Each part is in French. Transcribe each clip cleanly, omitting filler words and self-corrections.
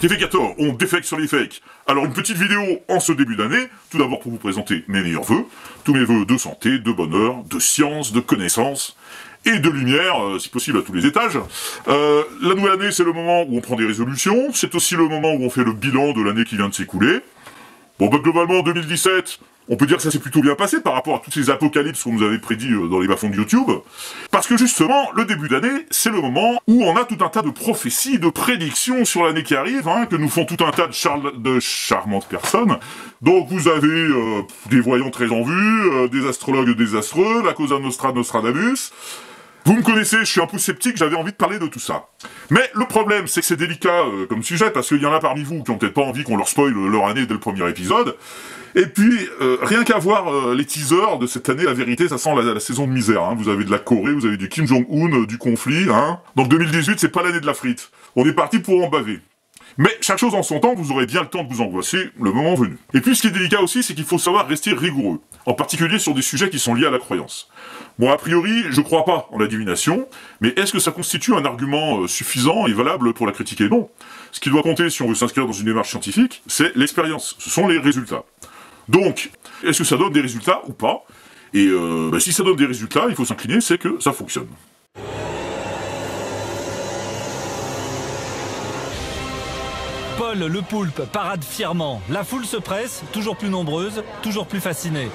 Kéfécator, on défecte sur les fakes. Alors une petite vidéo en ce début d'année, tout d'abord pour vous présenter mes meilleurs vœux, tous mes vœux de santé, de bonheur, de science, de connaissance, et de lumière, si possible à tous les étages. La nouvelle année, c'est le moment où on prend des résolutions, c'est aussi le moment où on fait le bilan de l'année qui vient de s'écouler. Bon, bah globalement, en 2017, on peut dire que ça s'est plutôt bien passé par rapport à toutes ces apocalypses qu'on nous avait prédit dans les bas-fonds de YouTube. Parce que justement, le début d'année, c'est le moment où on a tout un tas de prophéties, de prédictions sur l'année qui arrive, que nous font tout un tas de charmantes personnes. Donc vous avez des voyants très en vue, des astrologues désastreux, la Cosa Nostra Nostradamus. Vous me connaissez, je suis un peu sceptique, j'avais envie de parler de tout ça. Mais le problème, c'est que c'est délicat comme sujet, parce qu'il y en a parmi vous qui ont peut-être pas envie qu'on leur spoil leur année dès le premier épisode. Et puis, rien qu'à voir les teasers de cette année, la vérité, ça sent la saison de misère. Vous avez de la Corée, vous avez du Kim Jong-un, du conflit. Donc 2018, c'est pas l'année de la frite. On est parti pour en baver. Mais chaque chose en son temps, vous aurez bien le temps de vous angoisser le moment venu. Et puis ce qui est délicat aussi, c'est qu'il faut savoir rester rigoureux, en particulier sur des sujets qui sont liés à la croyance. Bon, a priori, je crois pas en la divination, mais est-ce que ça constitue un argument suffisant et valable pour la critiquer? Non. Ce qui doit compter si on veut s'inscrire dans une démarche scientifique, c'est l'expérience, ce sont les résultats. Donc, est-ce que ça donne des résultats ou pas? Et si ça donne des résultats, il faut s'incliner, c'est que ça fonctionne. Paul le Poulpe parade fièrement. La foule se presse, toujours plus nombreuse, toujours plus fascinée.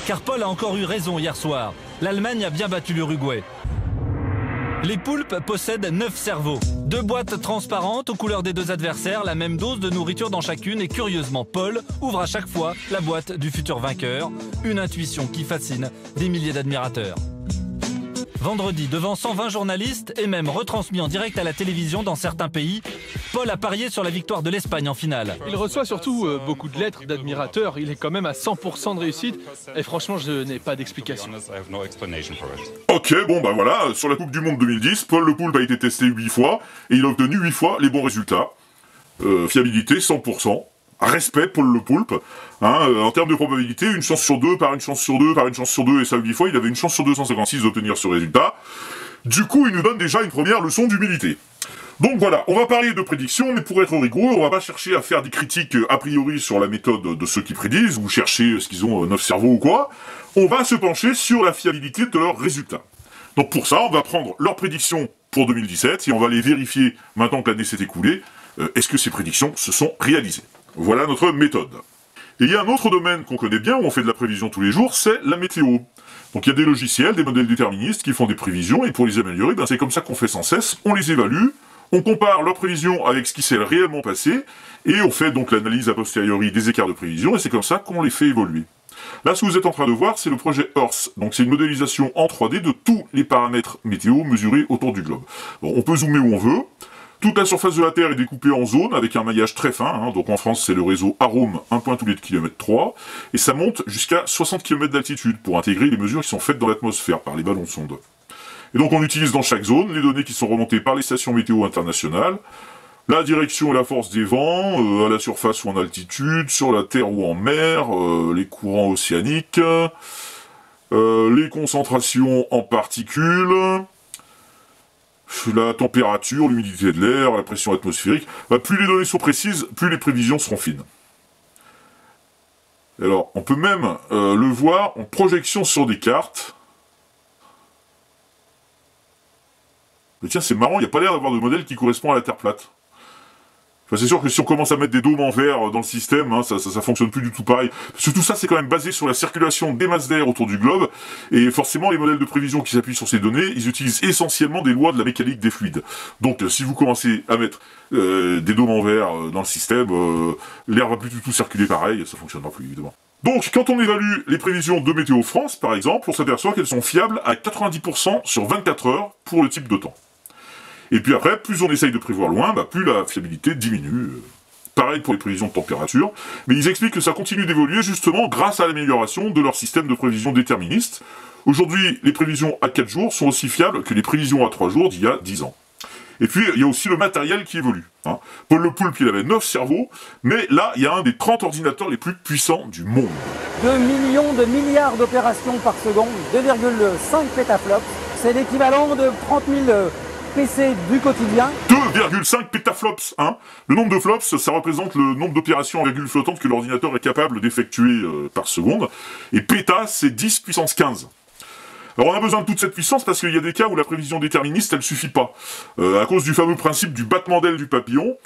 Car Paul a encore eu raison hier soir. L'Allemagne a bien battu l'Uruguay. Les poulpes possèdent 9 cerveaux. 2 boîtes transparentes aux couleurs des 2 adversaires, la même dose de nourriture dans chacune. Et curieusement, Paul ouvre à chaque fois la boîte du futur vainqueur. Une intuition qui fascine des milliers d'admirateurs. Vendredi, devant 120 journalistes et même retransmis en direct à la télévision dans certains pays, Paul a parié sur la victoire de l'Espagne en finale. Il reçoit surtout beaucoup de lettres d'admirateurs. Il est quand même à 100% de réussite. Et franchement, je n'ai pas d'explication. Ok, bon bah voilà, sur la Coupe du Monde 2010, Paul le Poulpe a été testé 8 fois, et il a obtenu 8 fois les bons résultats. Fiabilité 100%. Respect Paul le Poulpe, en termes de probabilité, une chance sur 2 par une chance sur 2 par une chance sur 2, et ça 8 fois, il avait une chance sur 256 d'obtenir ce résultat. Du coup, il nous donne déjà une première leçon d'humilité. Donc voilà, on va parler de prédictions, mais pour être rigoureux, on va pas chercher à faire des critiques a priori sur la méthode de ceux qui prédisent, ou chercher ce qu'ils ont 9 cerveaux ou quoi. On va se pencher sur la fiabilité de leurs résultats. Donc pour ça, on va prendre leurs prédictions pour 2017, et on va les vérifier maintenant que l'année s'est écoulée, est-ce que ces prédictions se sont réalisées. Voilà notre méthode. Et il y a un autre domaine qu'on connaît bien, où on fait de la prévision tous les jours, c'est la météo. Donc il y a des logiciels, des modèles déterministes qui font des prévisions, et pour les améliorer, c'est comme ça qu'on fait sans cesse, on les évalue, on compare leurs prévisions avec ce qui s'est réellement passé, et on fait donc l'analyse a posteriori des écarts de prévision, et c'est comme ça qu'on les fait évoluer. Là, ce que vous êtes en train de voir, c'est le projet Earth. Donc c'est une modélisation en 3D de tous les paramètres météo mesurés autour du globe. Bon, on peut zoomer où on veut. Toute la surface de la Terre est découpée en zones avec un maillage très fin, donc en France c'est le réseau Arome, 1 point tous les kilomètres 3, et ça monte jusqu'à 60 km d'altitude pour intégrer les mesures qui sont faites dans l'atmosphère par les ballons de sonde. Et donc on utilise dans chaque zone les données qui sont remontées par les stations météo internationales, la direction et la force des vents, à la surface ou en altitude, sur la terre ou en mer, les courants océaniques, les concentrations en particules, la température, l'humidité de l'air, la pression atmosphérique. Plus les données sont précises, plus les prévisions seront fines. Alors, on peut même le voir en projection sur des cartes. Mais tiens, c'est marrant, il n'y a pas l'air d'avoir de modèle qui correspond à la Terre plate. Enfin, c'est sûr que si on commence à mettre des dômes en verre dans le système, ça fonctionne plus du tout pareil. Parce que tout ça, c'est quand même basé sur la circulation des masses d'air autour du globe, et forcément, les modèles de prévision qui s'appuient sur ces données, ils utilisent essentiellement des lois de la mécanique des fluides. Donc, si vous commencez à mettre des dômes en verre dans le système, l'air va plus du tout circuler pareil, ça fonctionnera plus, évidemment. Donc, quand on évalue les prévisions de Météo France, par exemple, on s'aperçoit qu'elles sont fiables à 90% sur 24 heures pour le type de temps. Et puis après, plus on essaye de prévoir loin, plus la fiabilité diminue. Pareil pour les prévisions de température, mais ils expliquent que ça continue d'évoluer justement grâce à l'amélioration de leur système de prévision déterministe. Aujourd'hui, les prévisions à 4 jours sont aussi fiables que les prévisions à 3 jours d'il y a 10 ans. Et puis, il y a aussi le matériel qui évolue. Paul le Poulpe, il avait 9 cerveaux, mais là, il y a un des 30 ordinateurs les plus puissants du monde. 2 millions de milliards d'opérations par seconde, 2,5 pétaflops, c'est l'équivalent de 30 000 PC du quotidien. 2 2,5 pétaflops, hein. Le nombre de flops, ça représente le nombre d'opérations en virgule flottante que l'ordinateur est capable d'effectuer par seconde. Et péta, c'est 10 puissance 15. Alors on a besoin de toute cette puissance parce qu'il y a des cas où la prévision déterministe, elle suffit pas. À cause du fameux principe du battement d'aile du papillon,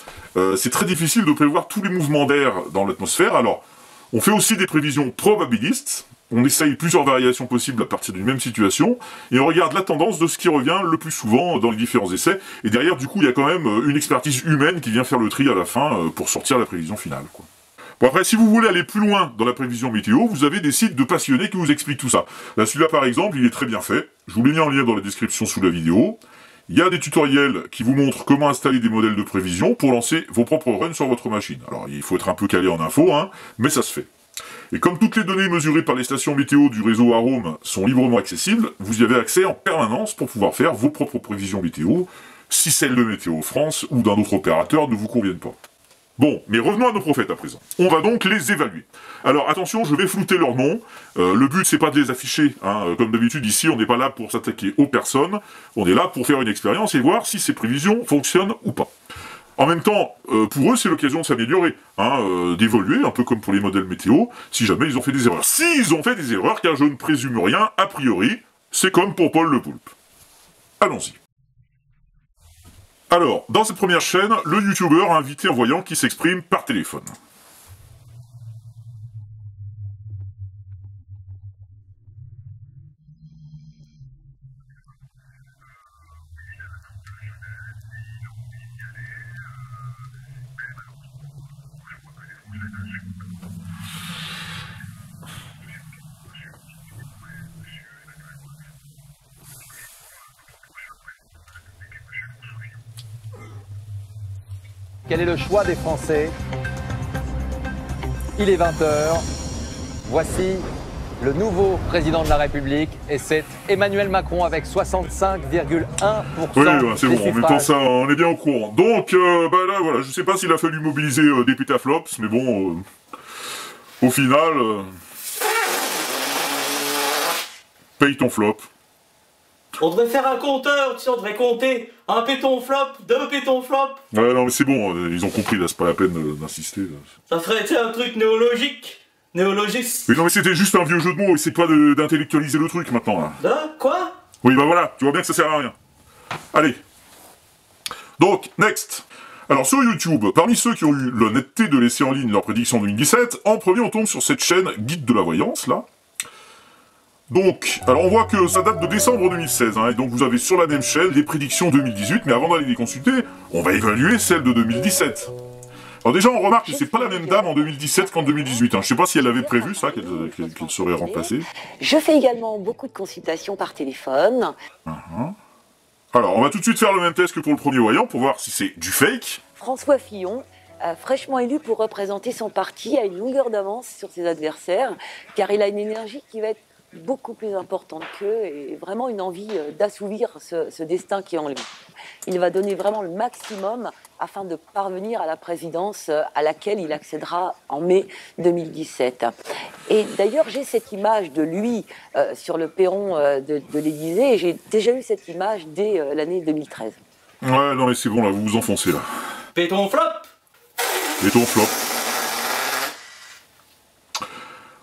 c'est très difficile de prévoir tous les mouvements d'air dans l'atmosphère. Alors, on fait aussi des prévisions probabilistes. On essaye plusieurs variations possibles à partir d'une même situation, et on regarde la tendance de ce qui revient le plus souvent dans les différents essais, et derrière, du coup, il y a quand même une expertise humaine qui vient faire le tri à la fin pour sortir la prévision finale, quoi. Bon, après, si vous voulez aller plus loin dans la prévision météo, vous avez des sites de passionnés qui vous expliquent tout ça. Là, celui-là, par exemple, il est très bien fait. Je vous l'ai mis en lien dans la description sous la vidéo. Il y a des tutoriels qui vous montrent comment installer des modèles de prévision pour lancer vos propres runs sur votre machine. Alors, il faut être un peu calé en info, hein, mais ça se fait. Et comme toutes les données mesurées par les stations météo du réseau Arome sont librement accessibles, vous y avez accès en permanence pour pouvoir faire vos propres prévisions météo, si celles de Météo France ou d'un autre opérateur ne vous conviennent pas. Bon, mais revenons à nos prophètes à présent. On va donc les évaluer. Alors attention, je vais flouter leurs noms. Le but, c'est pas de les afficher, hein. Comme d'habitude, ici, on n'est pas là pour s'attaquer aux personnes. On est là pour faire une expérience et voir si ces prévisions fonctionnent ou pas. En même temps, pour eux, c'est l'occasion de s'améliorer, hein, d'évoluer, un peu comme pour les modèles météo, si jamais ils ont fait des erreurs. S'ils ont fait des erreurs, car je ne présume rien, a priori, c'est comme pour Paul le Poulpe. Allons-y. Alors, dans cette première chaîne, le youtubeur a invité un voyant qui s'exprime par téléphone. Quel est le choix des Français? Il est 20h. Voici le nouveau président de la République et c'est Emmanuel Macron avec 65,1% Oui, bah, c'est des bon, en même temps, suffrages. ça, on est bien au courant. Donc, bah là, voilà, je sais pas s'il a fallu mobiliser des pétaflops, mais bon, au final, paye ton flop. On devrait faire un compteur, tu sais, on devrait compter un péton flop, deux pétons flop. Ouais, non, mais c'est bon, ils ont compris, là, c'est pas la peine d'insister. Ça ferait, tu sais, un truc néologique. Néologiste. Mais non, mais c'était juste un vieux jeu de mots, c'est pas d'intellectualiser le truc, maintenant, là. De quoi? Oui, bah voilà, tu vois bien que ça sert à rien. Allez. Donc, next. Alors, sur YouTube, parmi ceux qui ont eu l'honnêteté de laisser en ligne leur prédiction 2017, en premier, on tombe sur cette chaîne Guide de la Voyance, là. Donc, alors on voit que ça date de décembre 2016, hein, et donc vous avez sur la même chaîne les prédictions 2018, mais avant d'aller les consulter, on va évaluer celles de 2017. Alors déjà, on remarque que c'est pas la même dame en 2017 qu'en 2018, hein. Je sais pas si elle avait prévu ça, qu'elle serait remplacée. Je fais également beaucoup de consultations par téléphone. Alors, on va tout de suite faire le même test que pour le premier voyant, pour voir si c'est du fake. François Fillon, fraîchement élu pour représenter son parti, a une longueur d'avance sur ses adversaires, car il a une énergie qui va être beaucoup plus importante qu'eux et vraiment une envie d'assouvir ce destin qui est en lui. Il va donner vraiment le maximum afin de parvenir à la présidence à laquelle il accédera en mai 2017. Et d'ailleurs, j'ai cette image de lui sur le perron de l'Élysée et j'ai déjà eu cette image dès l'année 2013. Ouais, non mais c'est bon là, vous vous enfoncez là. Péton flop. Et ton flop.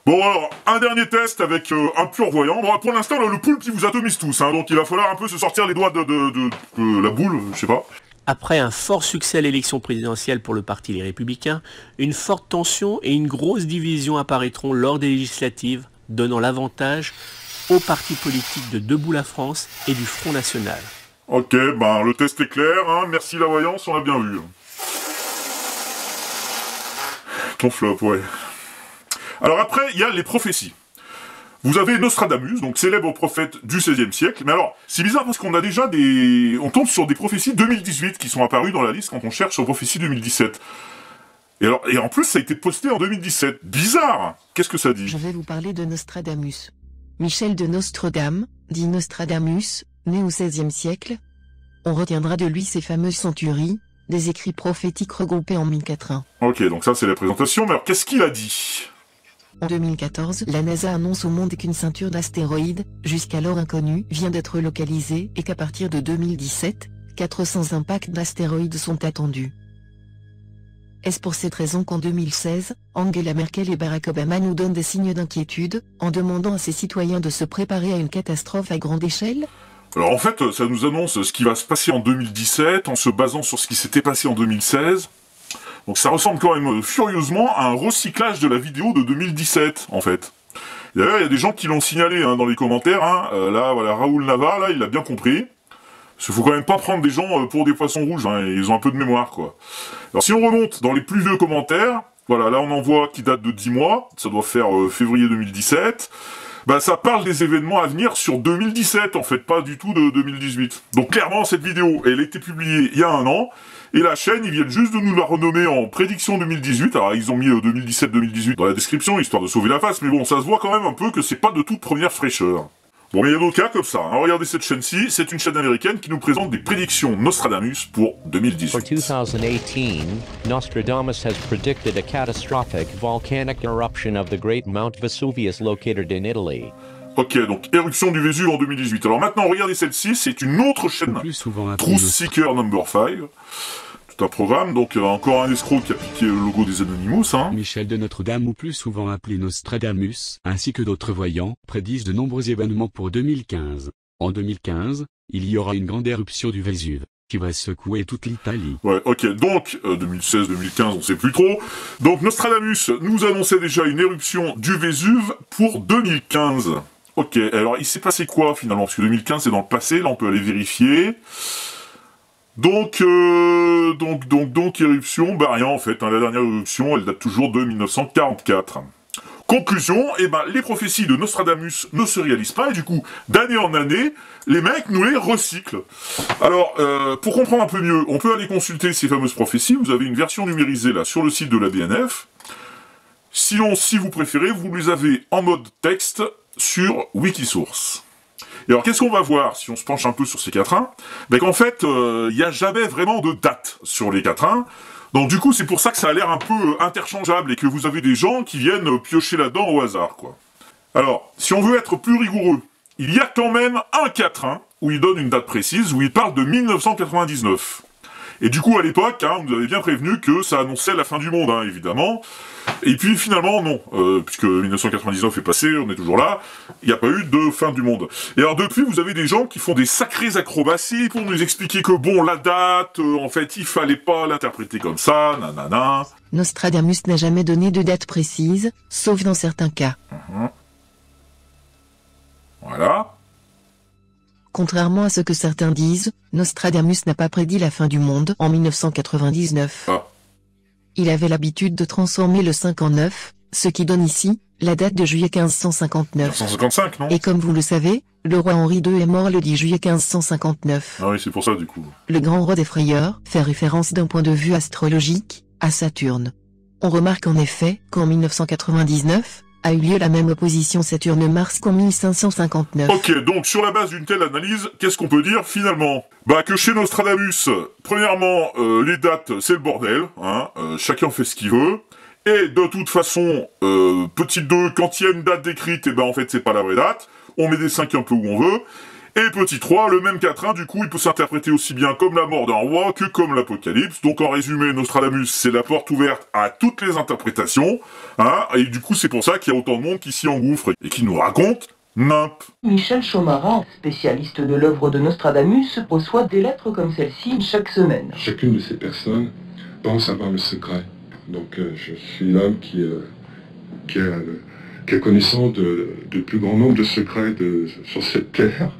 Bon alors, un dernier test avec un pur voyant. Bon, pour l'instant, le poulpe il vous atomise tous, hein, donc il va falloir un peu se sortir les doigts de la boule, je sais pas. Après un fort succès à l'élection présidentielle pour le parti Les Républicains, une forte tension et une grosse division apparaîtront lors des législatives, donnant l'avantage aux partis politiques de Debout la France et du Front National. Ok, ben le test est clair, hein, merci la voyance, on l'a bien vu. Ton flop, ouais. Alors après, il y a les prophéties. Vous avez Nostradamus, donc célèbre prophète du XVIe siècle, mais alors, c'est bizarre parce qu'on a déjà on tombe sur des prophéties 2018 qui sont apparues dans la liste quand on cherche sur prophéties 2017. Et en plus, ça a été posté en 2017. Bizarre! Qu'est-ce que ça dit? Je vais vous parler de Nostradamus. Michel de Nostredame, dit Nostradamus, né au XVIe siècle. On retiendra de lui ces fameuses centuries, des écrits prophétiques regroupés en 1004. Ok, donc ça c'est la présentation, mais alors qu'est-ce qu'il a dit? En 2014, la NASA annonce au monde qu'une ceinture d'astéroïdes, jusqu'alors inconnue, vient d'être localisée et qu'à partir de 2017, 400 impacts d'astéroïdes sont attendus. Est-ce pour cette raison qu'en 2016, Angela Merkel et Barack Obama nous donnent des signes d'inquiétude, en demandant à ses citoyens de se préparer à une catastrophe à grande échelle? Alors en fait, ça nous annonce ce qui va se passer en 2017, en se basant sur ce qui s'était passé en 2016. Donc ça ressemble quand même furieusement à un recyclage de la vidéo de 2017, en fait. D'ailleurs, il y a des gens qui l'ont signalé dans les commentaires. Là, voilà, Raoul Navarre, là, il l'a bien compris. Parce qu'il faut quand même pas prendre des gens pour des poissons rouges, ils ont un peu de mémoire, quoi. Alors si on remonte dans les plus vieux commentaires, voilà, là on en voit qui date de 10 mois, ça doit faire février 2017, bah ça parle des événements à venir sur 2017, en fait, pas du tout de 2018. Donc clairement, cette vidéo, elle a été publiée il y a 1 an, et la chaîne, ils viennent juste de nous la renommer en prédiction 2018, alors ils ont mis 2017-2018 dans la description, histoire de sauver la face, mais bon, ça se voit quand même un peu que c'est pas de toute première fraîcheur. Bon, mais il y a d'autres cas comme ça. Regardez cette chaîne-ci, c'est une chaîne américaine qui nous présente des prédictions Nostradamus pour 2018. For 2018, Nostradamus has predicted a catastrophic volcanic eruption of the great Mount Vesuvius located in Italy. Ok, donc éruption du Vésuve en 2018. Alors maintenant, regardez celle-ci, c'est une autre chaîne. Truth Seeker Number 5. Tout un programme, donc encore un escroc qui a piqué le logo des Anonymous. Michel de Notre-Dame, ou plus souvent appelé Nostradamus, ainsi que d'autres voyants, prédisent de nombreux événements pour 2015. En 2015, il y aura une grande éruption du Vésuve, qui va secouer toute l'Italie. Ouais, ok, donc 2016-2015, on sait plus trop. Donc Nostradamus nous annonçait déjà une éruption du Vésuve pour 2015. Ok, alors il s'est passé quoi finalement? Parce que 2015 c'est dans le passé, là on peut aller vérifier. Donc éruption, bah rien en fait, la dernière éruption elle date toujours de 1944. Conclusion, les prophéties de Nostradamus ne se réalisent pas, et du coup, d'année en année, les mecs nous les recyclent. Alors, pour comprendre un peu mieux, on peut aller consulter ces fameuses prophéties, vous avez une version numérisée là sur le site de la BNF. Sinon, si vous préférez, vous les avez en mode texte sur Wikisource. Et alors, qu'est-ce qu'on va voir si on se penche un peu sur ces quatrains? Qu'en fait, il n'y a jamais vraiment de date sur les quatrains. Donc du coup, c'est pour ça que ça a l'air un peu interchangeable et que vous avez des gens qui viennent piocher là-dedans au hasard, quoi. Alors, si on veut être plus rigoureux, il y a quand même un quatrain où il donne une date précise, où il parle de 1999. Et du coup, à l'époque, on nous avait bien prévenu que ça annonçait la fin du monde, évidemment. Et puis finalement, non, puisque 1999 est passé, on est toujours là, il n'y a pas eu de fin du monde. Et alors depuis, vous avez des gens qui font des sacrées acrobaties pour nous expliquer que bon, la date, en fait, il fallait pas l'interpréter comme ça, nanana. Nostradamus n'a jamais donné de date précise, sauf dans certains cas. Voilà. Contrairement à ce que certains disent, Nostradamus n'a pas prédit la fin du monde en 1999. Il avait l'habitude de transformer le 5 en 9, ce qui donne ici la date de juillet 1559. 1555, non? Et comme vous le savez, le roi Henri II est mort le 10 juillet 1559. Ah oui, c'est pour ça du coup. Le grand roi des frayeurs fait référence d'un point de vue astrologique à Saturne. On remarque en effet qu'en 1999, a eu lieu la même opposition Saturne-Mars qu'en 1559. Ok, donc sur la base d'une telle analyse, qu'est-ce qu'on peut dire finalement? Que chez Nostradamus, premièrement, les dates, c'est le bordel, chacun fait ce qu'il veut, et de toute façon, petit 2, quand il y a une date décrite, en fait c'est pas la vraie date, on met des 5 un peu où on veut, et petit 3, le même quatrain, du coup, il peut s'interpréter aussi bien comme la mort d'un roi que comme l'apocalypse. Donc en résumé, Nostradamus, c'est la porte ouverte à toutes les interprétations, et du coup, c'est pour ça qu'il y a autant de monde qui s'y engouffre et qui nous raconte nimp. Michel Chomara, spécialiste de l'œuvre de Nostradamus, reçoit des lettres comme celle-ci chaque semaine. Chacune de ces personnes pense avoir le secret. Donc je suis l'homme qui est connaissant de plus grand nombre de secrets sur cette terre.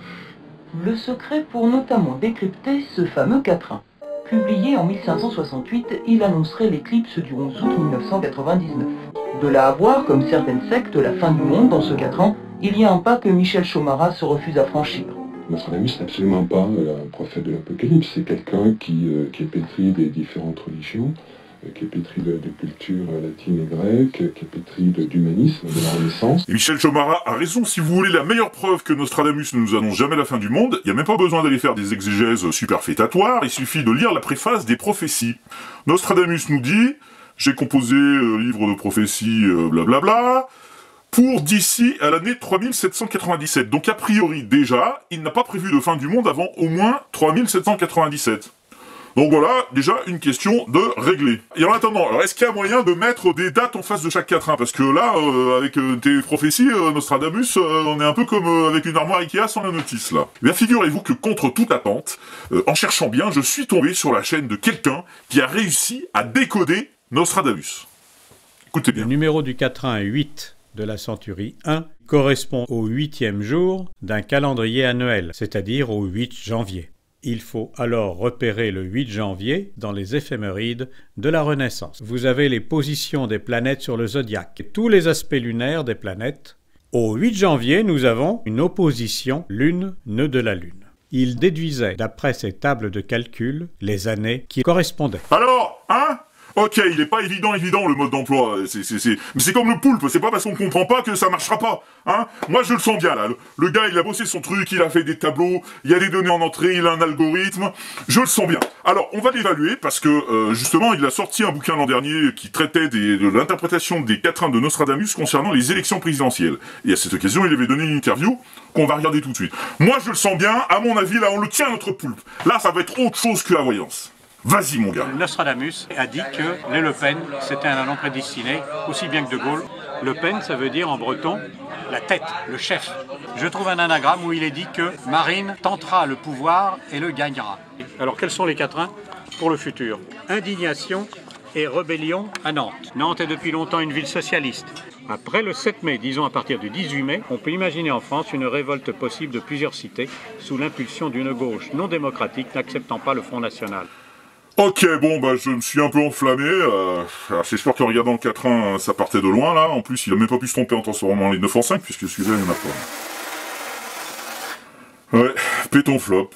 Le secret pour notamment décrypter ce fameux quatrain. Publié en 1568, il annoncerait l'éclipse du 11 août 1999. De là à voir, comme certaines sectes, la fin du monde dans ce quatrain, il y a un pas que Michel Chomara se refuse à franchir. Nostradamus n'est absolument pas un prophète de l'Apocalypse, c'est quelqu'un qui est pétri des différentes religions, qui est pétri de culture latine et grecque, qui est pétri d'humanisme, de la Renaissance. Et Michel Chomara a raison, si vous voulez la meilleure preuve que Nostradamus ne nous annonce jamais la fin du monde, il n'y a même pas besoin d'aller faire des exégèses superfétatoires, il suffit de lire la préface des prophéties. Nostradamus nous dit, j'ai composé livre de prophéties, blablabla, pour d'ici à l'année 3797. Donc a priori déjà, il n'a pas prévu de fin du monde avant au moins 3797. Donc voilà, déjà une question de régler. Et en attendant, alors est-ce qu'il y a moyen de mettre des dates en face de chaque quatrain? Parce que là, avec tes prophéties, Nostradamus, on est un peu comme avec une armoire Ikea sans la notice, là. Eh bien, figurez-vous que contre toute attente, en cherchant bien, je suis tombé sur la chaîne de quelqu'un qui a réussi à décoder Nostradamus. Écoutez bien. Le numéro du quatrain 8 de la centurie 1 correspond au 8e jour d'un calendrier annuel, c'est-à-dire au 8 janvier. Il faut alors repérer le 8 janvier dans les éphémérides de la Renaissance. Vous avez les positions des planètes sur le zodiaque, tous les aspects lunaires des planètes. Au 8 janvier, nous avons une opposition Lune-nœud de la Lune. Il déduisait, d'après ces tables de calcul, les années qui correspondaient. Alors, hein? Ok, il est pas évident le mode d'emploi, mais c'est comme le poulpe, c'est pas parce qu'on comprend pas que ça marchera pas, hein. Moi je le sens bien là, le gars il a bossé son truc, il a fait des tableaux, il y a des données en entrée, il a un algorithme, je le sens bien. Alors on va l'évaluer parce que justement il a sorti un bouquin l'an dernier qui traitait de l'interprétation des quatrains de Nostradamus concernant les élections présidentielles. Et à cette occasion il avait donné une interview qu'on va regarder tout de suite. Moi je le sens bien, à mon avis là on le tient à notre poulpe. Là ça va être autre chose que la voyance. Vas-y mon gars. Nostradamus a dit que les Le Pen, c'était un nom prédestiné, aussi bien que De Gaulle. Le Pen, ça veut dire en breton la tête, le chef. Je trouve un anagramme où il est dit que Marine tentera le pouvoir et le gagnera. Alors quels sont les quatrains pour le futur? Indignation et rébellion à Nantes. Nantes est depuis longtemps une ville socialiste. Après le 7 mai, disons à partir du 18 mai, on peut imaginer en France une révolte possible de plusieurs cités sous l'impulsion d'une gauche non démocratique n'acceptant pas le Front National. Ok, bon, bah, je me suis un peu enflammé, j'espère qu'en regardant le 4-1, ça partait de loin, là. En plus, il a même pas pu se tromper en transformant les 9 en 5, puisque celui-là, il y en a pas. Ouais, péton flop.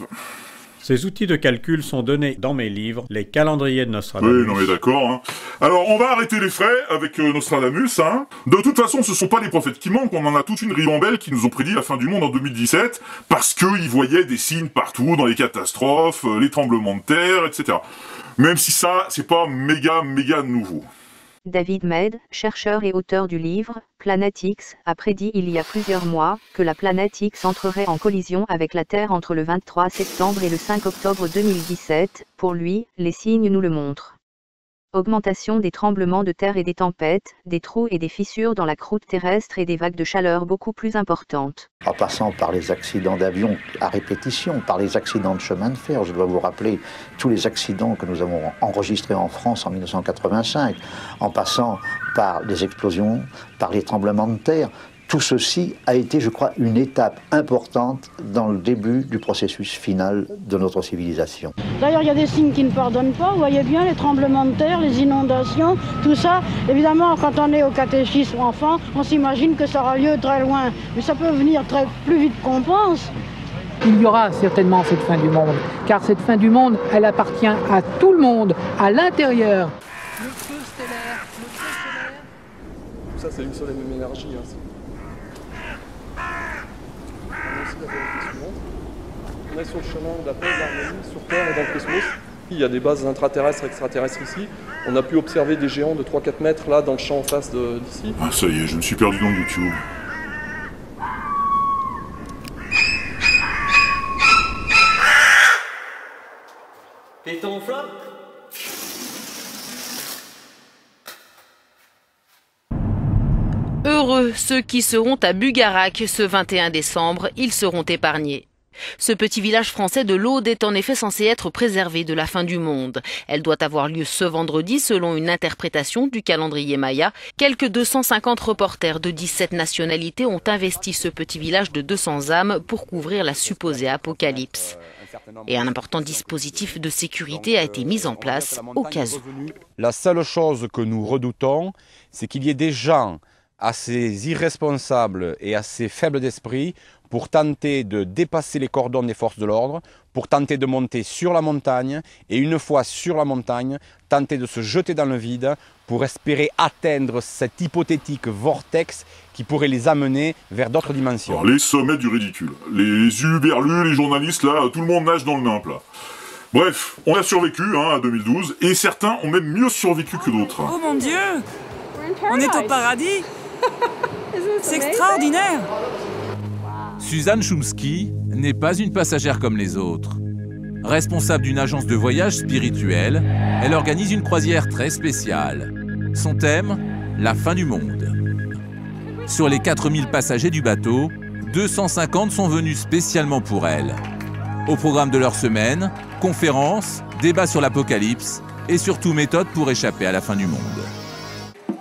Ces outils de calcul sont donnés dans mes livres, les calendriers de Nostradamus. Oui, non mais d'accord, hein. Alors, on va arrêter les frais avec Nostradamus, hein. De toute façon, ce sont pas les prophètes qui manquent, on en a toute une ribambelle qui nous ont prédit la fin du monde en 2017, parce qu'ils voyaient des signes partout, dans les catastrophes, les tremblements de terre, etc. Même si ça, c'est pas méga nouveau. David Mead, chercheur et auteur du livre Planète X, a prédit il y a plusieurs mois que la planète X entrerait en collision avec la Terre entre le 23 septembre et le 5 octobre 2017. Pour lui, les signes nous le montrent. Augmentation des tremblements de terre et des tempêtes, des trous et des fissures dans la croûte terrestre et des vagues de chaleur beaucoup plus importantes. En passant par les accidents d'avion à répétition, par les accidents de chemin de fer, je dois vous rappeler tous les accidents que nous avons enregistrés en France en 1985, en passant par les explosions, par les tremblements de terre. Tout ceci a été, je crois, une étape importante dans le début du processus final de notre civilisation. D'ailleurs, il y a des signes qui ne pardonnent pas. Vous voyez bien les tremblements de terre, les inondations, tout ça. Évidemment, quand on est au catéchisme enfant, on s'imagine que ça aura lieu très loin. Mais ça peut venir plus vite qu'on pense. Il y aura certainement cette fin du monde, car cette fin du monde, elle appartient à tout le monde, à l'intérieur. Le feu stellaire, Ça, c'est une seule et même énergie. Hein. On est sur le chemin de la paix et de l'harmonie sur Terre et dans le cosmos. Il y a des bases intraterrestres, extraterrestres ici. On a pu observer des géants de 3-4 mètres là dans le champ en face d'ici. Ah ça y est, je me suis perdu dans YouTube. Péton flop. Heureux ceux qui seront à Bugarak ce 21 décembre, ils seront épargnés. Ce petit village français de l'Aude est en effet censé être préservé de la fin du monde. Elle doit avoir lieu ce vendredi selon une interprétation du calendrier Maya. Quelques 250 reporters de 17 nationalités ont investi ce petit village de 200 âmes pour couvrir la supposée apocalypse. Et un important dispositif de sécurité a été mis en place au cas où. La seule chose que nous redoutons, c'est qu'il y ait des gens assez irresponsables et assez faibles d'esprit pour tenter de dépasser les cordons des forces de l'ordre, pour tenter de monter sur la montagne, et une fois sur la montagne, tenter de se jeter dans le vide pour espérer atteindre cet hypothétique vortex qui pourrait les amener vers d'autres dimensions. Alors, les sommets du ridicule. Les uberlus, les journalistes, là, tout le monde nage dans le nimp, là. Bref, on a survécu à 2012, et certains ont même mieux survécu que d'autres. Oh mon Dieu! On est au paradis! C'est extraordinaire! Suzanne Chomsky n'est pas une passagère comme les autres. Responsable d'une agence de voyage spirituel, elle organise une croisière très spéciale. Son thème, la fin du monde. Sur les 4000 passagers du bateau, 250 sont venus spécialement pour elle. Au programme de leur semaine, conférences, débats sur l'apocalypse et surtout méthodes pour échapper à la fin du monde.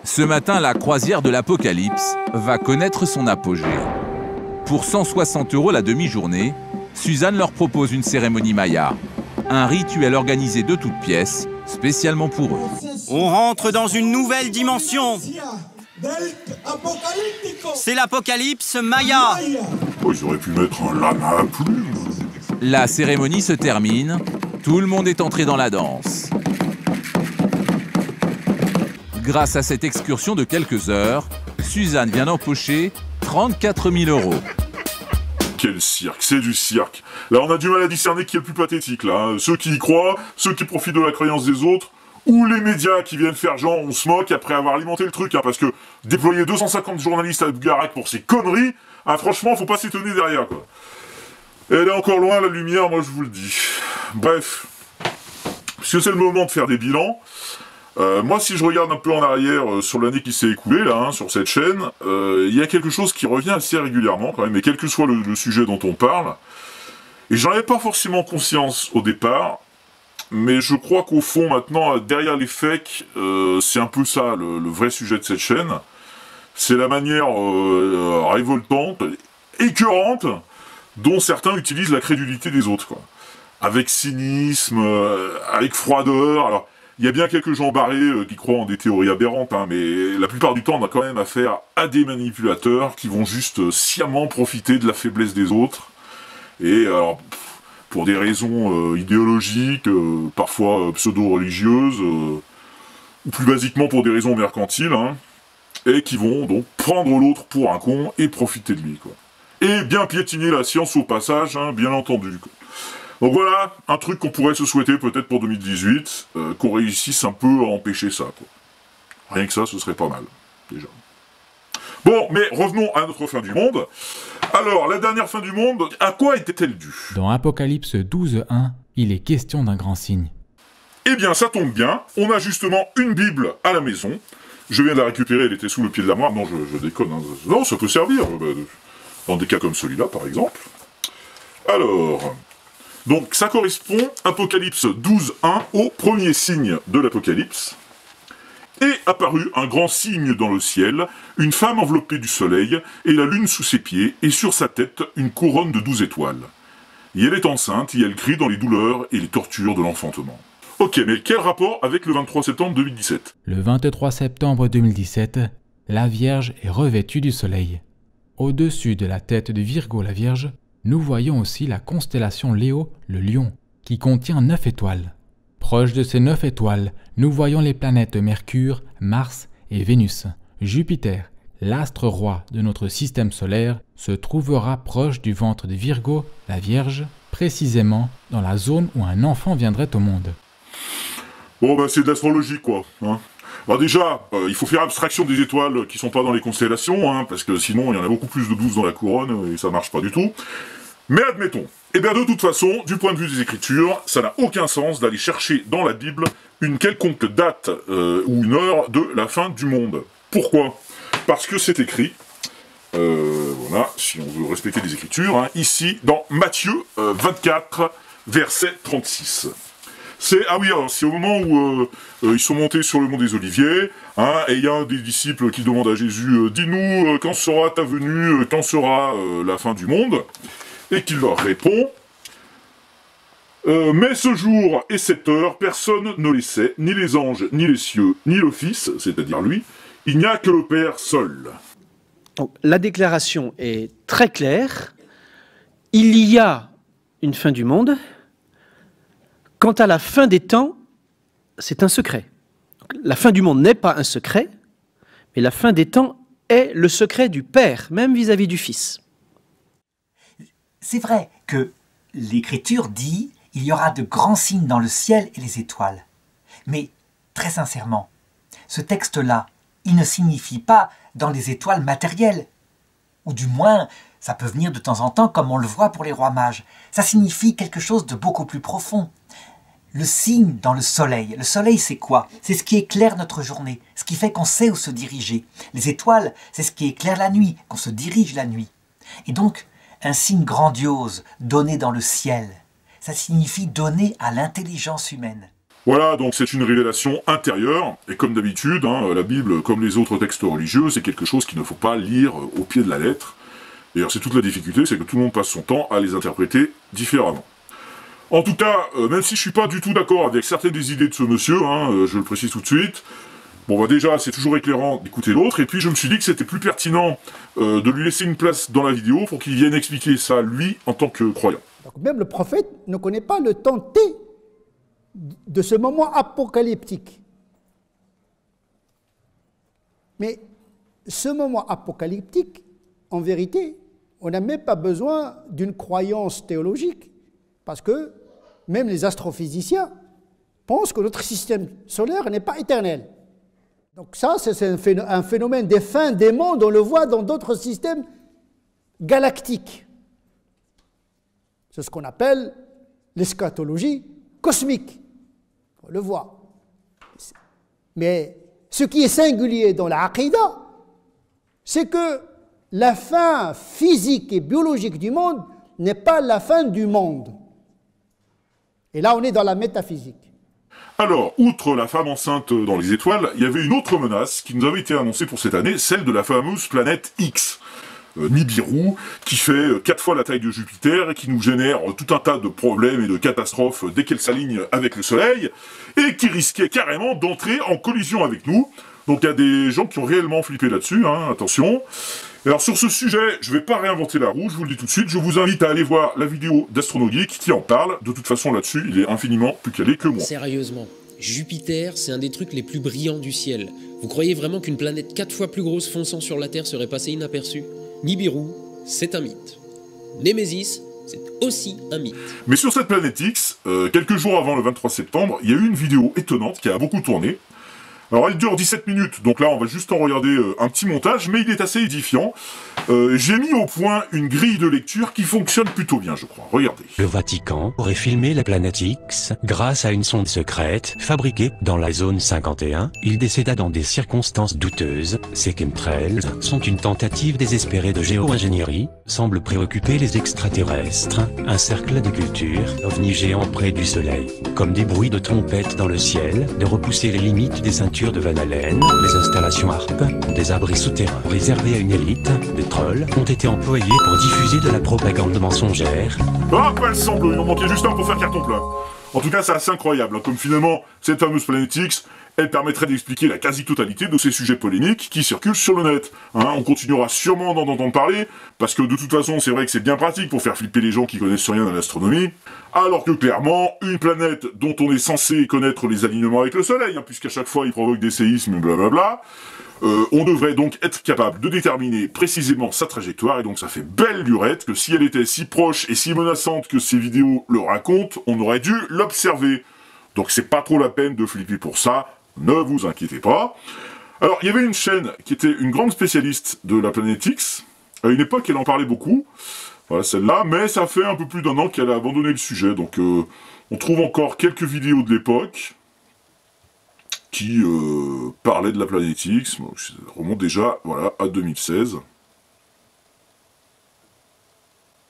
Ce matin, la croisière de l'apocalypse va connaître son apogée. Pour 160 € la demi-journée, Suzanne leur propose une cérémonie maya, un rituel organisé de toutes pièces, spécialement pour eux. On rentre dans une nouvelle dimension. C'est l'apocalypse maya. Oh, ils auraient pu mettre un lama à plume. La cérémonie se termine, tout le monde est entré dans la danse. Grâce à cette excursion de quelques heures, Suzanne vient d'empocher 34 000 €. Quel cirque, c'est du cirque. Là, on a du mal à discerner qui est le plus pathétique, là. Hein. Ceux qui y croient, ceux qui profitent de la croyance des autres, ou les médias qui viennent faire genre on se moque après avoir alimenté le truc, hein, parce que déployer 250 journalistes à Bugarak pour ces conneries, hein, franchement, faut pas s'étonner derrière, quoi. Elle est encore loin, la lumière, moi je vous le dis. Bref, puisque c'est le moment de faire des bilans, moi si je regarde un peu en arrière sur l'année qui s'est écoulée, là, hein, sur cette chaîne, il y a quelque chose qui revient assez régulièrement, quand même, et quel que soit le sujet dont on parle, et j'en avais pas forcément conscience au départ, mais je crois qu'au fond, maintenant, derrière les fakes, c'est un peu ça, le vrai sujet de cette chaîne. C'est la manière révoltante, écœurante, dont certains utilisent la crédulité des autres, quoi. Avec cynisme, avec froideur. Alors, il y a bien quelques gens barrés qui croient en des théories aberrantes, hein, mais la plupart du temps, on a quand même affaire à des manipulateurs qui vont juste sciemment profiter de la faiblesse des autres. Et alors, pour des raisons idéologiques, parfois pseudo-religieuses, ou plus basiquement pour des raisons mercantiles, hein, et qui vont donc prendre l'autre pour un con et profiter de lui, quoi. Et bien piétiner la science au passage, hein, bien entendu, quoi. Donc voilà, un truc qu'on pourrait se souhaiter peut-être pour 2018, qu'on réussisse un peu à empêcher ça, quoi. Rien que ça, ce serait pas mal, déjà. Bon, mais revenons à notre fin du monde. Alors, la dernière fin du monde, à quoi était-elle due? Dans Apocalypse 12.1, il est question d'un grand signe. Eh bien, ça tombe bien, on a justement une Bible à la maison. Je viens de la récupérer, elle était sous le pied de l'armoire. Non, je déconne, hein. Non, ça peut servir, dans des cas comme celui-là, par exemple. Alors, donc ça correspond, Apocalypse 12.1, au premier signe de l'Apocalypse. Et apparut un grand signe dans le ciel, une femme enveloppée du soleil, et la lune sous ses pieds, et sur sa tête une couronne de 12 étoiles. Et elle est enceinte, et elle crie dans les douleurs et les tortures de l'enfantement. Ok, mais quel rapport avec le 23 septembre 2017? Le 23 septembre 2017, la Vierge est revêtue du soleil. Au-dessus de la tête de Virgo la Vierge, nous voyons aussi la constellation Léo, le lion, qui contient 9 étoiles. Proche de ces 9 étoiles, nous voyons les planètes Mercure, Mars et Vénus. Jupiter, l'astre roi de notre système solaire, se trouvera proche du ventre de Virgo, la Vierge, précisément dans la zone où un enfant viendrait au monde. Bon, bah c'est de l'astrologie, quoi. Hein. Alors déjà, il faut faire abstraction des étoiles qui sont pas dans les constellations, hein, parce que sinon il y en a beaucoup plus de 12 dans la couronne, et ça marche pas du tout. Mais admettons. Eh bien de toute façon, du point de vue des Écritures, ça n'a aucun sens d'aller chercher dans la Bible une quelconque date ou une heure de la fin du monde. Pourquoi? Parce que c'est écrit, voilà, si on veut respecter les Écritures, hein, ici dans Matthieu 24, verset 36. C'est, ah oui, alors c'est au moment où ils sont montés sur le mont des Oliviers, hein, et il y a un des disciples qui demande à Jésus, dis-nous quand sera ta venue, quand sera la fin du monde, et qu'il leur répond, mais ce jour et cette heure, personne ne les sait, ni les anges, ni les cieux, ni le Fils, c'est-à-dire lui, il n'y a que le Père seul. Donc, la déclaration est très claire, il y a une fin du monde. Quant à la fin des temps, c'est un secret. Donc, la fin du monde n'est pas un secret, mais la fin des temps est le secret du Père, même vis-à-vis du Fils. C'est vrai que l'Écriture dit « il y aura de grands signes dans le ciel et les étoiles ». Mais, très sincèrement, ce texte-là, il ne signifie pas dans les étoiles matérielles. Ou du moins, ça peut venir de temps en temps comme on le voit pour les rois mages. Ça signifie quelque chose de beaucoup plus profond. Le signe dans le soleil c'est quoi? C'est ce qui éclaire notre journée, ce qui fait qu'on sait où se diriger. Les étoiles, c'est ce qui éclaire la nuit, qu'on se dirige la nuit. Et donc, un signe grandiose donné dans le ciel, ça signifie donner à l'intelligence humaine. Voilà, donc c'est une révélation intérieure, et comme d'habitude, la Bible, comme les autres textes religieux, c'est quelque chose qu'il ne faut pas lire au pied de la lettre. D'ailleurs, c'est toute la difficulté, c'est que tout le monde passe son temps à les interpréter différemment. En tout cas, même si je suis pas du tout d'accord avec certaines des idées de ce monsieur, je le précise tout de suite, bon bah déjà, c'est toujours éclairant d'écouter l'autre, et puis je me suis dit que c'était plus pertinent de lui laisser une place dans la vidéo pour qu'il vienne expliquer ça, lui, en tant que croyant. Donc même le prophète ne connaît pas le temps T de ce moment apocalyptique. Mais ce moment apocalyptique, en vérité, on n'a même pas besoin d'une croyance théologique, parce que même les astrophysiciens pensent que notre système solaire n'est pas éternel. Donc ça, c'est un phénomène des fins des mondes, on le voit dans d'autres systèmes galactiques. C'est ce qu'on appelle l'eschatologie cosmique. On le voit. Mais ce qui est singulier dans la Aqidah, c'est que la fin physique et biologique du monde n'est pas la fin du monde. Et là, on est dans la métaphysique. Alors, outre la femme enceinte dans les étoiles, il y avait une autre menace qui nous avait été annoncée pour cette année, celle de la fameuse planète X. Nibiru, qui fait 4 fois la taille de Jupiter et qui nous génère tout un tas de problèmes et de catastrophes dès qu'elle s'aligne avec le Soleil, et qui risquait carrément d'entrer en collision avec nous. Donc il y a des gens qui ont réellement flippé là-dessus, attention. Alors sur ce sujet, je vais pas réinventer la roue, je vous le dis tout de suite, je vous invite à aller voir la vidéo d'Astronogeek qui en parle. De toute façon là-dessus, il est infiniment plus calé que moi. Sérieusement, Jupiter, c'est un des trucs les plus brillants du ciel. Vous croyez vraiment qu'une planète 4 fois plus grosse fonçant sur la Terre serait passée inaperçue? Nibiru, c'est un mythe. Némésis, c'est aussi un mythe. Mais sur cette planète X, quelques jours avant le 23 septembre, il y a eu une vidéo étonnante qui a beaucoup tourné. Alors elle dure 17 minutes, donc là on va juste en regarder un petit montage, mais il est assez édifiant. J'ai mis au point une grille de lecture qui fonctionne plutôt bien, je crois. Regardez. Le Vatican aurait filmé la planète X grâce à une sonde secrète fabriquée dans la zone 51. Il décéda dans des circonstances douteuses. Ces chemtrails sont une tentative désespérée de géo-ingénierie, semble préoccuper les extraterrestres. Un cercle de culture, ovni géant près du soleil, comme des bruits de trompettes dans le ciel, de repousser les limites des ceintures de Van Allen, les installations ARP, des abris souterrains réservés à une élite, des trolls, ont été employés pour diffuser de la propagande mensongère. Ah, pas le semble, il en manquait juste un pour faire carton plein. En tout cas, c'est assez incroyable, comme finalement, cette fameuse planète X, elle permettrait d'expliquer la quasi-totalité de ces sujets polémiques qui circulent sur le net. On continuera sûrement d'en entendre parler, parce que de toute façon, c'est vrai que c'est bien pratique pour faire flipper les gens qui connaissent rien à l'astronomie, alors que clairement, une planète dont on est censé connaître les alignements avec le Soleil, puisqu'à chaque fois il provoque des séismes, blablabla, on devrait donc être capable de déterminer précisément sa trajectoire, et donc ça fait belle lurette que si elle était si proche et si menaçante que ces vidéos le racontent, on aurait dû l'observer. Donc c'est pas trop la peine de flipper pour ça, ne vous inquiétez pas. Alors, il y avait une chaîne qui était une grande spécialiste de la planète X. À une époque, elle en parlait beaucoup. Voilà, celle-là. Mais ça fait un peu plus d'1 an qu'elle a abandonné le sujet. Donc, on trouve encore quelques vidéos de l'époque qui parlaient de la planète X. Bon, ça remonte déjà, voilà, à 2016.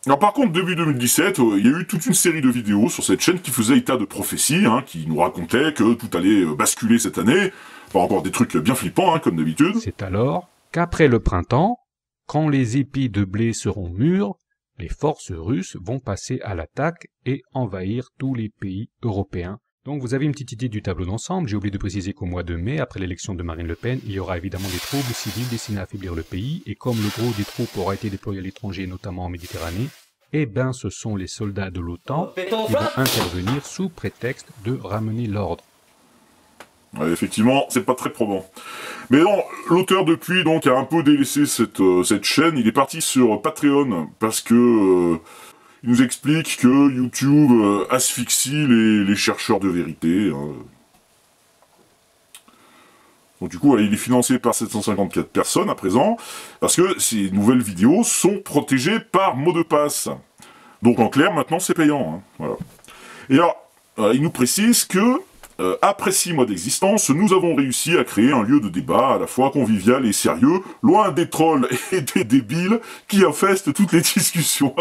Alors par contre, début 2017, il y a eu toute une série de vidéos sur cette chaîne qui faisait état de prophéties, qui nous racontaient que tout allait basculer cette année. Enfin, encore des trucs bien flippants, comme d'habitude. C'est alors qu'après le printemps, quand les épis de blé seront mûrs, les forces russes vont passer à l'attaque et envahir tous les pays européens. Donc vous avez une petite idée du tableau d'ensemble. J'ai oublié de préciser qu'au mois de mai, après l'élection de Marine Le Pen, il y aura évidemment des troubles civils destinés à affaiblir le pays, et comme le gros des troupes aura été déployé à l'étranger, notamment en Méditerranée, eh ben ce sont les soldats de l'OTAN qui vont intervenir sous prétexte de ramener l'ordre. Ouais, effectivement, c'est pas très probant. Mais non, l'auteur depuis donc a un peu délaissé cette chaîne, il est parti sur Patreon, parce que il nous explique que YouTube asphyxie les chercheurs de vérité. Donc du coup, voilà, il est financé par 754 personnes à présent, parce que ces nouvelles vidéos sont protégées par mot de passe. Donc en clair, maintenant c'est payant. Hein, voilà. Et alors, il nous précise que, après 6 mois d'existence, nous avons réussi à créer un lieu de débat à la fois convivial et sérieux, loin des trolls et des débiles qui infestent toutes les discussions.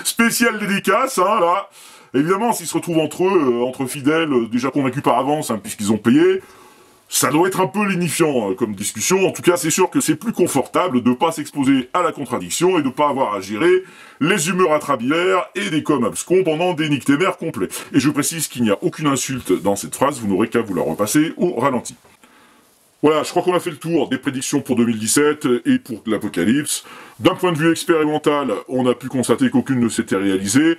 Spéciale dédicace, hein, là. Évidemment, s'ils se retrouvent entre eux, entre fidèles, déjà convaincus par avance, hein, puisqu'ils ont payé, ça doit être un peu lénifiant comme discussion. En tout cas, c'est sûr que c'est plus confortable de ne pas s'exposer à la contradiction et de ne pas avoir à gérer les humeurs atrabilaires et des coms abscons pendant des nictémères complets. Et je précise qu'il n'y a aucune insulte dans cette phrase, vous n'aurez qu'à vous la repasser au ralenti. Voilà, je crois qu'on a fait le tour des prédictions pour 2017 et pour l'Apocalypse. D'un point de vue expérimental, on a pu constater qu'aucune ne s'était réalisée.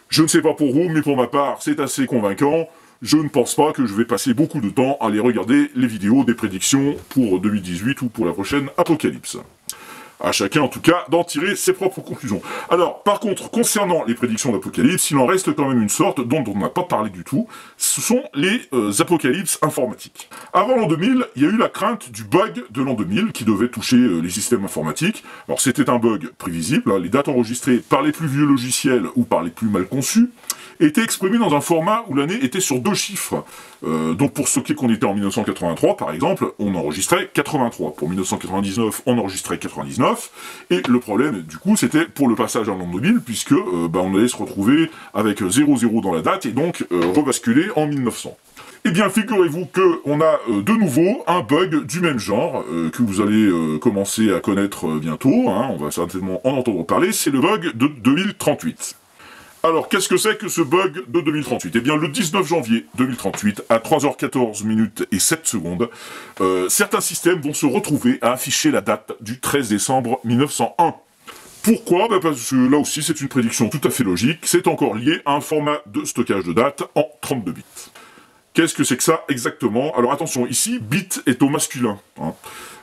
Je ne sais pas pour vous, mais pour ma part, c'est assez convaincant. Je ne pense pas que je vais passer beaucoup de temps à aller regarder les vidéos des prédictions pour 2018 ou pour la prochaine Apocalypse. À chacun, en tout cas, d'en tirer ses propres conclusions. Alors, par contre, concernant les prédictions d'Apocalypse, il en reste quand même une sorte dont on n'a pas parlé du tout. Ce sont les apocalypses informatiques. Avant l'an 2000, il y a eu la crainte du bug de l'an 2000 qui devait toucher les systèmes informatiques. Alors, c'était un bug prévisible. Hein, les dates enregistrées par les plus vieux logiciels ou par les plus mal conçus étaient exprimées dans un format où l'année était sur 2 chiffres. Donc pour stocker qu'on était en 1983, par exemple, on enregistrait 83. Pour 1999, on enregistrait 99. Et le problème, du coup, c'était pour le passage à l'an 2000, puisque on allait se retrouver avec 00 dans la date, et donc rebasculer en 1900. Eh bien, figurez-vous qu'on a de nouveau un bug du même genre, que vous allez commencer à connaître bientôt, hein, on va certainement en entendre parler, c'est le bug de 2038. Alors, qu'est-ce que c'est que ce bug de 2038 ? Eh bien, le 19 janvier 2038, à 3h14 minutes et 7 secondes, certains systèmes vont se retrouver à afficher la date du 13 décembre 1901. Pourquoi ? Parce que là aussi, c'est une prédiction tout à fait logique, c'est encore lié à un format de stockage de date en 32 bits. Qu'est-ce que c'est que ça exactement ? Alors attention, ici, bit est au masculin. Hein.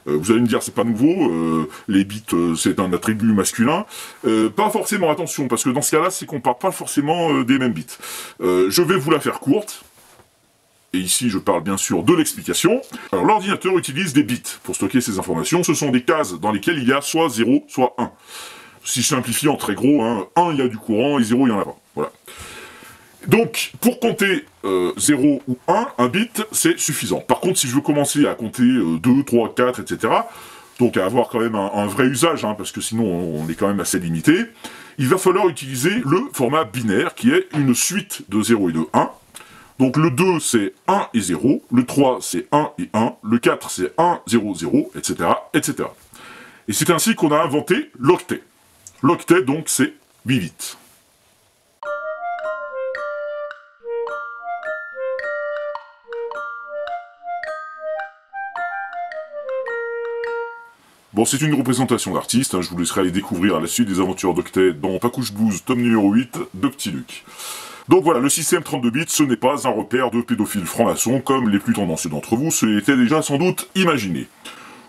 Vous allez me dire, c'est pas nouveau, les bits, c'est un attribut masculin. Pas forcément, attention, parce que dans ce cas-là, c'est qu'on parle pas forcément des mêmes bits. Je vais vous la faire courte. Et ici, je parle bien sûr de l'explication. Alors, l'ordinateur utilise des bits pour stocker ces informations. Ce sont des cases dans lesquelles il y a soit 0, soit 1. Si je simplifie en très gros, hein, 1, il y a du courant, et 0, il y en a pas. Voilà. Donc, pour compter 0 ou 1 bit, c'est suffisant. Par contre, si je veux commencer à compter 2, 3, 4, etc., donc à avoir quand même un vrai usage, hein, parce que sinon on est quand même assez limité, il va falloir utiliser le format binaire, qui est une suite de 0 et de 1. Donc le 2, c'est 1 et 0, le 3, c'est 1 et 1, le 4, c'est 1, 0, 0, etc., etc. Et c'est ainsi qu'on a inventé l'octet. L'octet, donc, c'est 8 bits. Bon, c'est une représentation d'artiste, hein, je vous laisserai aller découvrir à la suite des aventures d'Octet dans Pacouche Blues, tome numéro 8 de Petit Luc. Donc voilà, le système 32 bits, ce n'est pas un repère de pédophiles francs-maçons, comme les plus tendancieux d'entre vous se l'étaient déjà sans doute imaginé.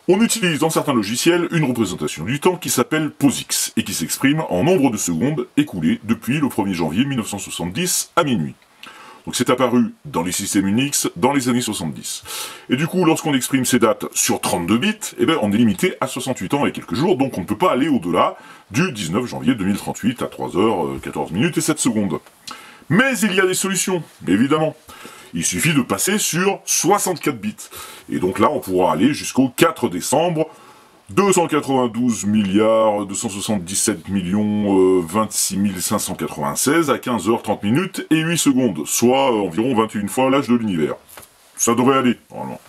On utilise dans certains logiciels une représentation du temps qui s'appelle POSIX, et qui s'exprime en nombre de secondes écoulées depuis le 1er janvier 1970 à minuit. Donc c'est apparu dans les systèmes Unix dans les années 70. Et du coup, lorsqu'on exprime ces dates sur 32 bits, eh ben, on est limité à 68 ans et quelques jours, donc on ne peut pas aller au-delà du 19 janvier 2038 à 3h14 minutes et 7 secondes. Mais il y a des solutions, évidemment. Il suffit de passer sur 64 bits. Et donc là, on pourra aller jusqu'au 4 décembre 292 milliards 277 millions 26 596 à 15h30 minutes et 8 secondes, soit environ 21 fois l'âge de l'univers. Ça devrait aller, normalement.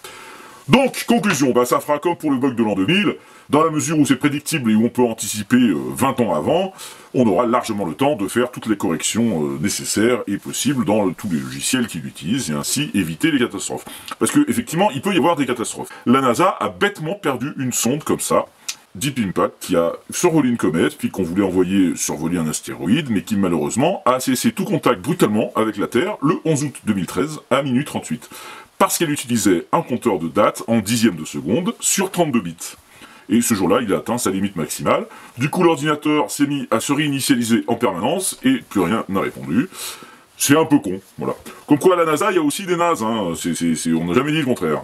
Donc, conclusion, ça fera comme pour le bug de l'an 2000, dans la mesure où c'est prédictible et où on peut anticiper 20 ans avant, on aura largement le temps de faire toutes les corrections nécessaires et possibles dans tous les logiciels qui l'utilisent, et ainsi éviter les catastrophes. Parce que, effectivement, il peut y avoir des catastrophes. La NASA a bêtement perdu une sonde comme ça, Deep Impact, qui a survolé une comète, puis qu'on voulait envoyer survoler un astéroïde, mais qui malheureusement a cessé tout contact brutalement avec la Terre le 11 août 2013 à minuit 38. Parce qu'elle utilisait un compteur de date en dixièmes de seconde sur 32 bits. Et ce jour-là, il a atteint sa limite maximale. Du coup, l'ordinateur s'est mis à se réinitialiser en permanence, et plus rien n'a répondu. C'est un peu con, voilà. Comme quoi, à la NASA, il y a aussi des nazes, hein. On n'a jamais dit le contraire.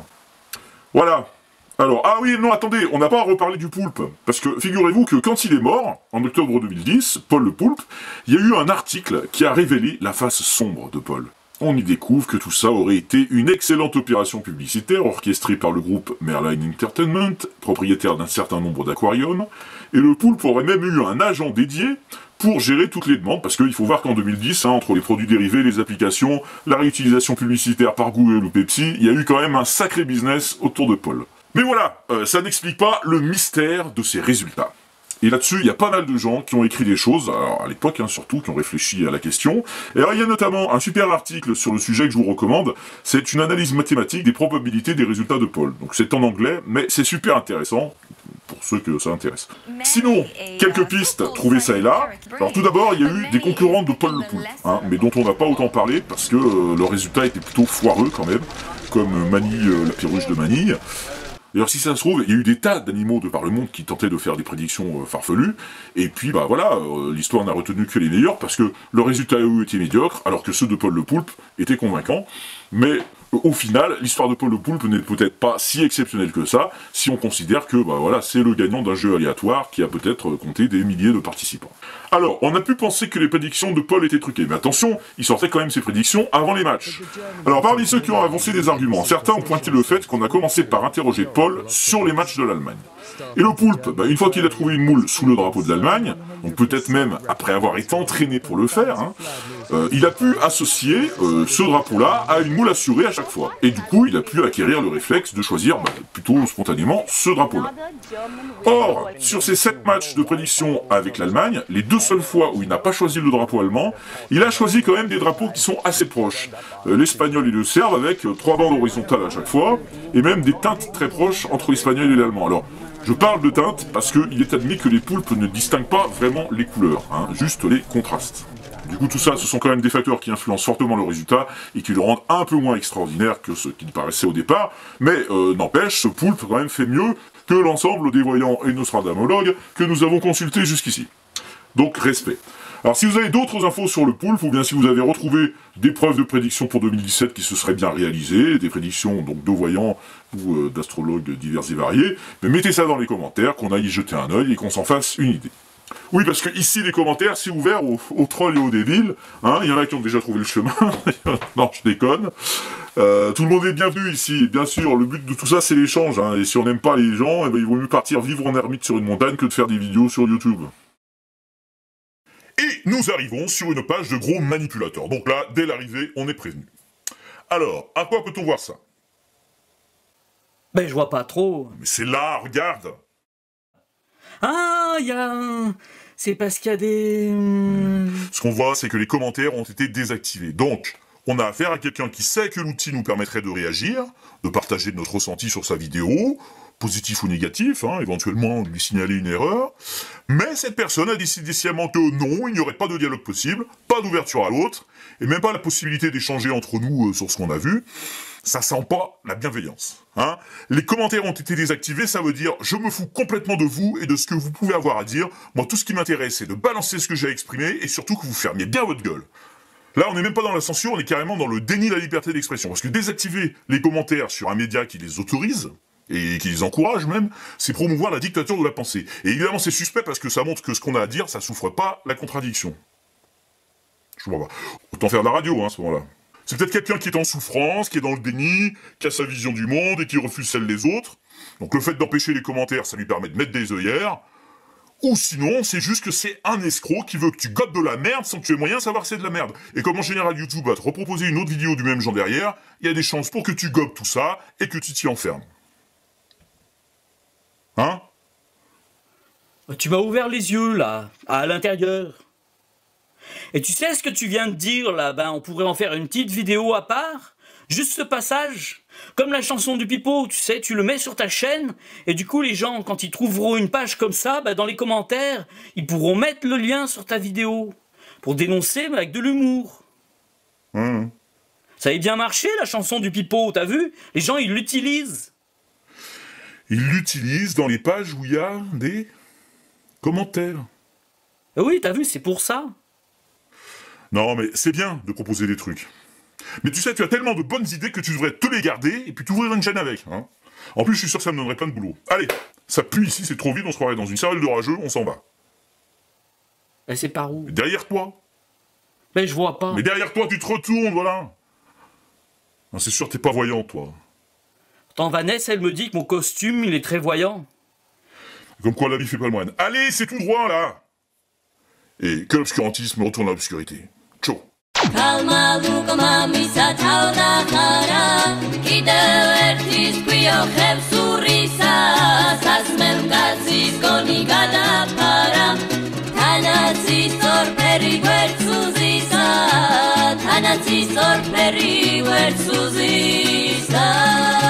Voilà. Alors, ah oui, non, attendez, on n'a pas à reparler du poulpe. Parce que, figurez-vous que quand il est mort, en octobre 2010, Paul le Poulpe, il y a eu un article qui a révélé la face sombre de Paul. On y découvre que tout ça aurait été une excellente opération publicitaire orchestrée par le groupe Merlin Entertainment, propriétaire d'un certain nombre d'aquariums, et le Poulpe aurait même eu un agent dédié pour gérer toutes les demandes, parce qu'il faut voir qu'en 2010, entre les produits dérivés, les applications, la réutilisation publicitaire par Google ou Pepsi, il y a eu quand même un sacré business autour de Paul. Mais voilà, ça n'explique pas le mystère de ces résultats. Et là-dessus, il y a pas mal de gens qui ont écrit des choses, alors à l'époque surtout, qui ont réfléchi à la question. Et alors il y a notamment un super article sur le sujet que je vous recommande, c'est une analyse mathématique des probabilités des résultats de Paul. Donc c'est en anglais, mais c'est super intéressant, pour ceux que ça intéresse. Sinon, quelques pistes trouvées ça et là. Alors tout d'abord, il y a eu des concurrents de Paul le Poulpe, mais dont on n'a pas autant parlé, parce que leurs résultats étaient plutôt foireux quand même, comme Manille, la perruche de Manille. D'ailleurs, si ça se trouve, il y a eu des tas d'animaux de par le monde qui tentaient de faire des prédictions farfelues, et puis, bah voilà, l'histoire n'a retenu que les meilleurs, parce que le résultat eux était médiocre, alors que ceux de Paul le Poulpe étaient convaincants, mais au final, l'histoire de Paul le Poulpe n'est peut-être pas si exceptionnelle que ça, si on considère que, bah voilà, c'est le gagnant d'un jeu aléatoire qui a peut-être compté des milliers de participants. Alors, on a pu penser que les prédictions de Paul étaient truquées, mais attention, il sortait quand même ses prédictions avant les matchs. Alors, parmi ceux qui ont avancé des arguments, certains ont pointé le fait qu'on a commencé par interroger Paul sur les matchs de l'Allemagne. Et le Poulpe, bah, une fois qu'il a trouvé une moule sous le drapeau de l'Allemagne, donc peut-être même après avoir été entraîné pour le faire, il a pu associer ce drapeau-là à une moule assurée à chaque fois. Et du coup, il a pu acquérir le réflexe de choisir plutôt spontanément ce drapeau-là. Or, sur ces 7 matchs de prédiction avec l'Allemagne, les 2 seules fois où il n'a pas choisi le drapeau allemand, il a choisi quand même des drapeaux qui sont assez proches. L'espagnol et le serbe avec 3 bandes horizontales à chaque fois, et même des teintes très proches entre l'espagnol et l'allemand. Alors, je parle de teintes parce qu'il est admis que les poulpes ne distinguent pas vraiment les couleurs, juste les contrastes. Du coup, tout ça, ce sont quand même des facteurs qui influencent fortement le résultat et qui le rendent un peu moins extraordinaire que ce qu'il paraissait au départ, mais n'empêche, ce poulpe quand même fait mieux que l'ensemble des voyants et nostradamologues que nous avons consultés jusqu'ici. Donc, respect. Alors, si vous avez d'autres infos sur le poulpe, ou bien si vous avez retrouvé des preuves de prédiction pour 2017 qui se seraient bien réalisées, des prédictions donc de voyants ou d'astrologues divers et variés, mais mettez ça dans les commentaires, qu'on aille y jeter un œil et qu'on s'en fasse une idée. Oui, parce que ici, les commentaires, c'est ouvert aux trolls et aux débiles. Il y en a qui ont déjà trouvé le chemin. Non, je déconne. Tout le monde est bienvenu ici. Bien sûr, le but de tout ça, c'est l'échange. Et si on n'aime pas les gens, il vaut mieux partir vivre en ermite sur une montagne que de faire des vidéos sur YouTube. Et nous arrivons sur une page de gros manipulateurs. Donc là, dès l'arrivée, on est prévenu. Alors, à quoi peut-on voir ça? Ben, je vois pas trop. Mais c'est là, regarde. Ah, il y a... C'est parce qu'il y a des... Ce qu'on voit, c'est que les commentaires ont été désactivés. Donc, on a affaire à quelqu'un qui sait que l'outil nous permettrait de réagir, de partager notre ressenti sur sa vidéo, positif ou négatif, éventuellement lui signaler une erreur, mais cette personne a décidé sciemment que non, il n'y aurait pas de dialogue possible, pas d'ouverture à l'autre, et même pas la possibilité d'échanger entre nous sur ce qu'on a vu. Ça sent pas la bienveillance. Les commentaires ont été désactivés, ça veut dire je me fous complètement de vous et de ce que vous pouvez avoir à dire. Moi, tout ce qui m'intéresse, c'est de balancer ce que j'ai exprimé et surtout que vous fermiez bien votre gueule. Là, on n'est même pas dans la censure, on est carrément dans le déni de la liberté d'expression. Parce que désactiver les commentaires sur un média qui les autorise, et qui les encourage même, c'est promouvoir la dictature de la pensée. Et évidemment, c'est suspect parce que ça montre que ce qu'on a à dire, ça souffre pas la contradiction. Je vois pas. Autant faire de la radio, à ce moment-là. C'est peut-être quelqu'un qui est en souffrance, qui est dans le déni, qui a sa vision du monde et qui refuse celle des autres. Donc le fait d'empêcher les commentaires, ça lui permet de mettre des œillères. Ou sinon, c'est juste que c'est un escroc qui veut que tu gobes de la merde sans que tu aies moyen de savoir que c'est de la merde. Et comme en général YouTube va te reproposer une autre vidéo du même genre derrière, il y a des chances pour que tu gobes tout ça et que tu t'y enfermes. Tu m'as ouvert les yeux, là, à l'intérieur. Et tu sais ce que tu viens de dire, là, on pourrait en faire une petite vidéo à part. Juste ce passage. Comme la chanson du Pipeau, tu sais, tu le mets sur ta chaîne, et du coup, les gens, quand ils trouveront une page comme ça, dans les commentaires, ils pourront mettre le lien sur ta vidéo. Pour dénoncer, mais avec de l'humour. Ça a bien marché, la chanson du Pipeau, t'as vu? Les gens, ils l'utilisent. Ils l'utilisent dans les pages où il y a des commentaires. Oui, t'as vu, c'est pour ça. Non, mais c'est bien de proposer des trucs. Mais tu sais, tu as tellement de bonnes idées que tu devrais te les garder et puis t'ouvrir une chaîne avec. En plus, je suis sûr que ça me donnerait plein de boulot. Allez, ça pue ici, c'est trop vide, on se croirait dans une cervelle de rageux, on s'en va. Et c'est par où? Derrière toi. Mais je vois pas. Mais derrière toi, tu te retournes, voilà. Non, c'est sûr, t'es pas voyant, toi. Tant Vanessa, elle me dit que mon costume, il est très voyant. Comme quoi la vie fait pas le moine. Allez, c'est tout droit, là. Et que l'obscurantisme retourne à l'obscurité. Ciao. Tanatzi zorperi huertzuzizan